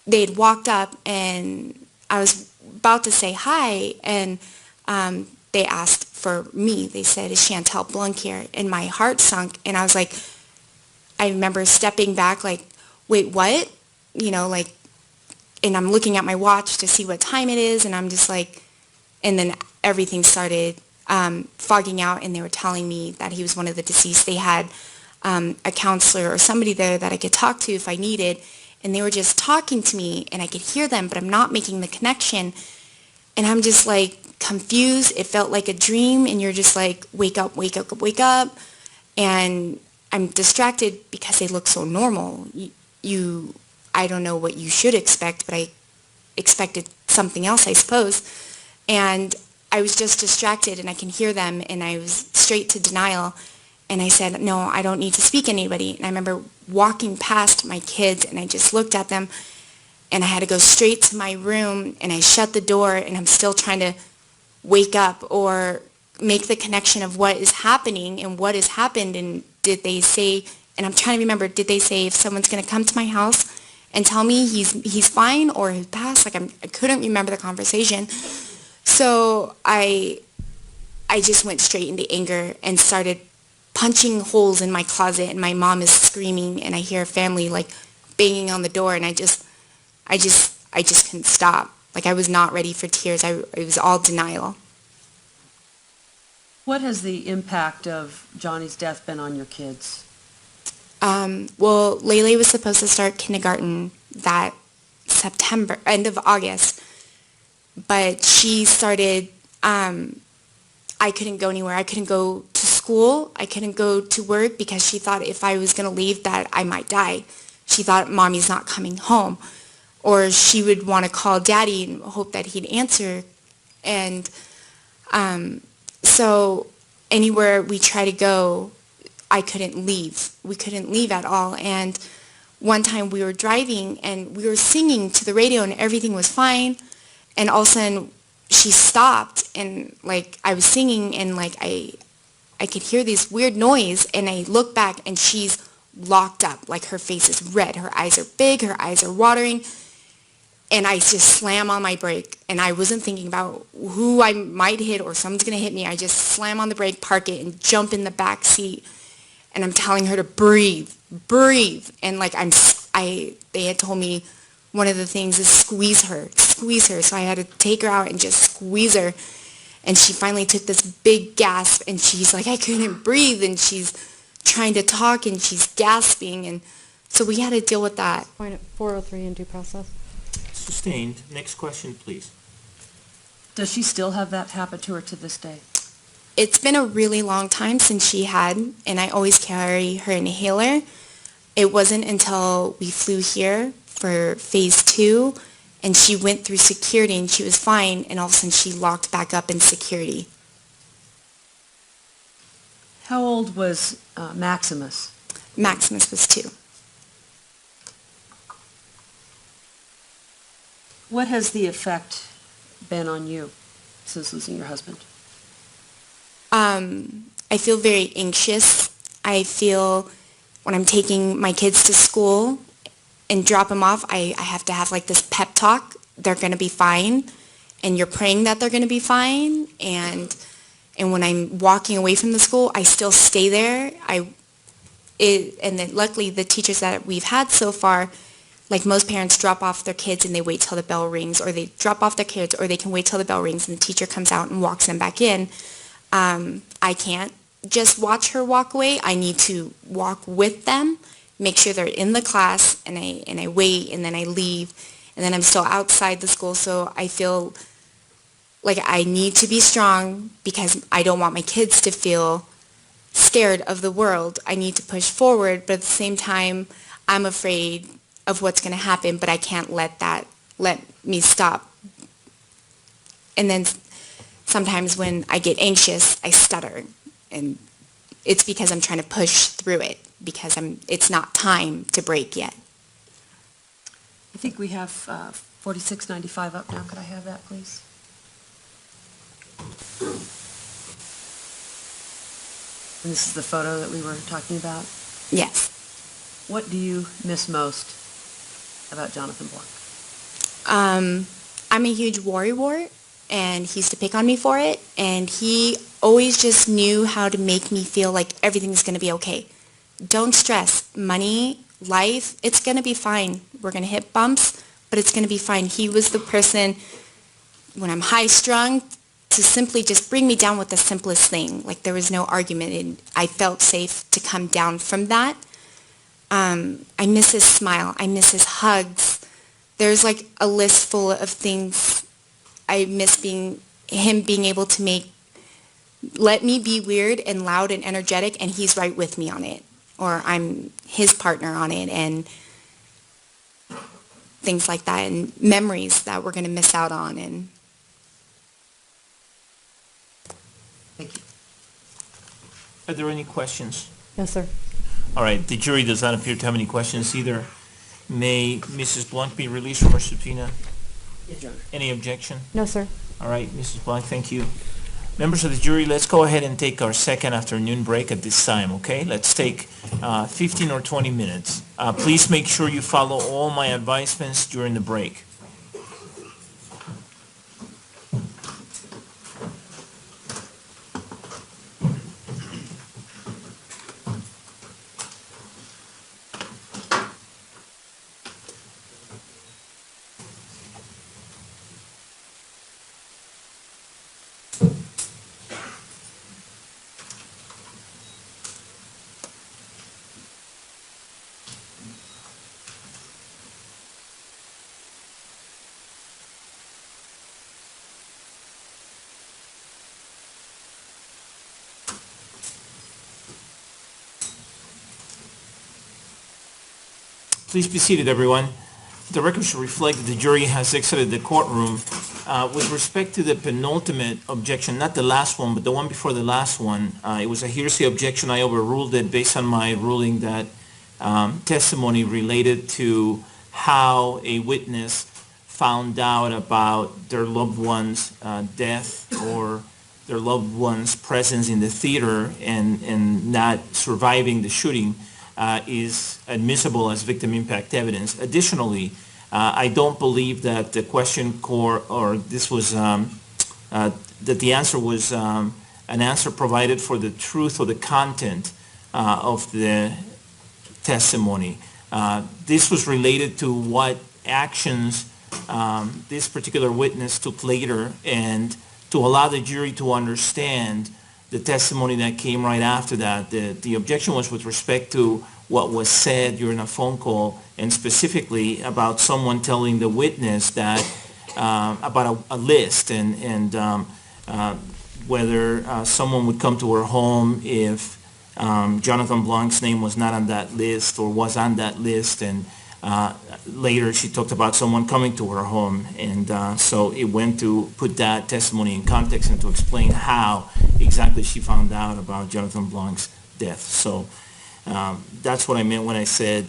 they had walked up, and I was about to say hi, and they asked for me. They said, "Is Chantel Blunk here?" And my heart sunk, and I was like, I remember stepping back like, wait, what? And I'm looking at my watch to see what time it is, and I'm just like, and then everything started fogging out, and they were telling me that he was one of the deceased. They had a counselor or somebody there that I could talk to if I needed, and they were just talking to me, and I could hear them, but I'm not making the connection, and I'm just like confused. It felt like a dream, and you're just like, wake up, wake up, wake up, and I'm distracted because they look so normal. I don't know what you should expect, but I expected something else, I suppose, and I was just distracted, and I can hear them, and I was straight to denial, and I said, no, I don't need to speak to anybody. And I remember walking past my kids, and I just looked at them, and I had to go straight to my room, and I shut the door, and I'm still trying to wake up or make the connection of what is happening and what has happened. And did they say, and I'm trying to remember, did they say if someone's going to come to my house and tell me he's fine or he's passed? Like I couldn't remember the conversation. So I just went straight into anger and started punching holes in my closet, and my mom is screaming, and I hear a family like banging on the door, and I just couldn't stop. Like I was not ready for tears. It was all denial. What has the impact of Johnny's death been on your kids? Well, Lele was supposed to start kindergarten that September, end of August, but she started, I couldn't go anywhere. I couldn't go to school. I couldn't go to work because she thought if I was going to leave that I might die. She thought Mommy's not coming home. Or she would want to call Daddy and hope that he'd answer. And so anywhere we try to go, I couldn't leave. We couldn't leave at all. And one time we were driving and we were singing to the radio and everything was fine. And all of a sudden she stopped and like I was singing and like I could hear this weird noise and I look back and she's locked up. Like her face is red. Her eyes are big. Her eyes are watering. And I just slam on my brake, and I wasn't thinking about who I might hit or someone's going to hit me. I just slam on the brake, park it, and jump in the back seat. And I'm telling her to breathe, breathe. And like they had told me one of the things is squeeze her. So I had to take her out and just squeeze her. And she finally took this big gasp, and she's like, I couldn't breathe, and she's trying to talk, and she's gasping. And so we had to deal with that. Point at 403 in due process. Sustained. Next question, please. Does she still have that happen to her to this day? It's been a really long time since she had, and I always carry her inhaler. It wasn't until we flew here for phase 2, and she went through security, and she was fine, and all of a sudden she locked back up in security. How old was Maximus? Maximus was 2. What has the effect been on you since losing your husband? I feel very anxious. I feel when I'm taking my kids to school and drop them off, I have to have like this pep talk. They're going to be fine. And you're praying that they're going to be fine. And when I'm walking away from the school, I still stay there. And then luckily the teachers that we've had so far, like most parents drop off their kids and they wait till the bell rings, or they drop off their kids, or they can wait till the bell rings and the teacher comes out and walks them back in. I can't just watch her walk away. I need to walk with them, make sure they're in the class, and I wait, and then I leave, and then I'm still outside the school, so I feel like I need to be strong because I don't want my kids to feel scared of the world. I need to push forward, but at the same time, I'm afraid of what's going to happen, but I can't let me stop. And then sometimes when I get anxious, I stutter, and it's because I'm trying to push through it because it's not time to break yet. I think we have 4695 up now. Could I have that, please? And this is the photo that we were talking about. Yes. What do you miss most about Jonathan Blanc? I'm a huge worrywart, and he used to pick on me for it, and he always just knew how to make me feel like everything's going to be okay. Don't stress. Money, life, it's going to be fine. We're going to hit bumps, but it's going to be fine. He was the person, when I'm high-strung, to simply just bring me down with the simplest thing. Like there was no argument, and I felt safe to come down from that. I miss his smile. I miss his hugs. There's like a list full of things. I miss him being able to let me be weird and loud and energetic, and he's right with me on it. Or I'm his partner on it, and things like that, and memories that we're going to miss out on. And Thank you. Are there any questions? Yes, sir. All right, the jury does not appear to have any questions either. May Mrs. Blanc be released from her subpoena? Yes, Your Honor. Any objection? No, sir. All right, Mrs. Blanc, thank you. Members of the jury, let's go ahead and take our second afternoon break at this time, okay? Let's take 15 or 20 minutes. Please make sure you follow all my advisements during the break. Please be seated, everyone. The record should reflect that the jury has exited the courtroom. With respect to the penultimate objection, not the last one, but the one before the last one, it was a hearsay objection. I overruled it based on my ruling that testimony related to how a witness found out about their loved one's death or their loved one's presence in the theater and not surviving the shooting is admissible as victim impact evidence. Additionally, I don't believe that the question or this was that the answer was an answer provided for the truth or the content of the testimony. This was related to what actions this particular witness took later, and to allow the jury to understand the testimony that came right after that. The objection was with respect to what was said during a phone call, and specifically about someone telling the witness that about a list and whether someone would come to her home if Jonathan Blanc's name was not on that list or was on that list, and later she talked about someone coming to her home, and so it went to put that testimony in context and to explain how exactly she found out about Jonathan Blanc's death. So that's what I meant when I said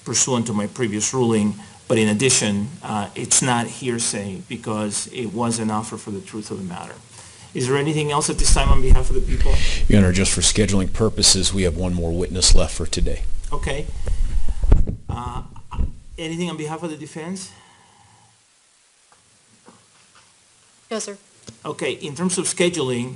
pursuant to my previous ruling, but in addition, it's not hearsay because it was an offer for the truth of the matter. Is there anything else at this time on behalf of the people? Your Honor, just for scheduling purposes, we have one more witness left for today. Okay. Anything on behalf of the defense? No, sir. Okay, in terms of scheduling,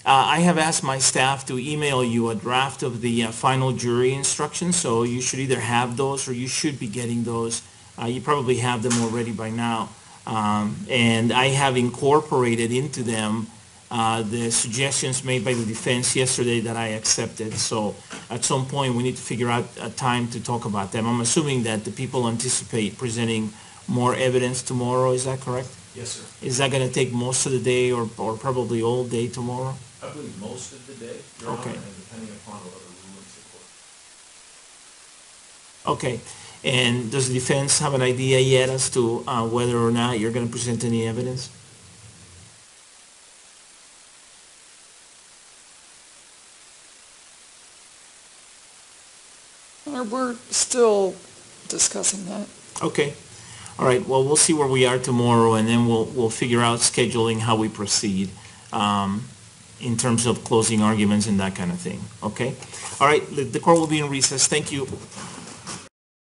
I have asked my staff to email you a draft of the final jury instructions, so you should either have those or you should be getting those. You probably have them already by now. And I have incorporated into them the suggestions made by the defense yesterday that I accepted. So at some point, we need to figure out a time to talk about them. I'm assuming that the people anticipate presenting more evidence tomorrow. Is that correct? Yes, sir. Is that going to take most of the day or probably all day tomorrow? I believe most of the day, Your Okay. Honor, and depending upon what other rulings the court. Okay. And does the defense have an idea yet as to whether or not you're going to present any evidence? We're still discussing that. Okay. All right. Well, we'll see where we are tomorrow, and then we'll figure out scheduling how we proceed in terms of closing arguments and that kind of thing. Okay. All right. The court will be in recess. Thank you.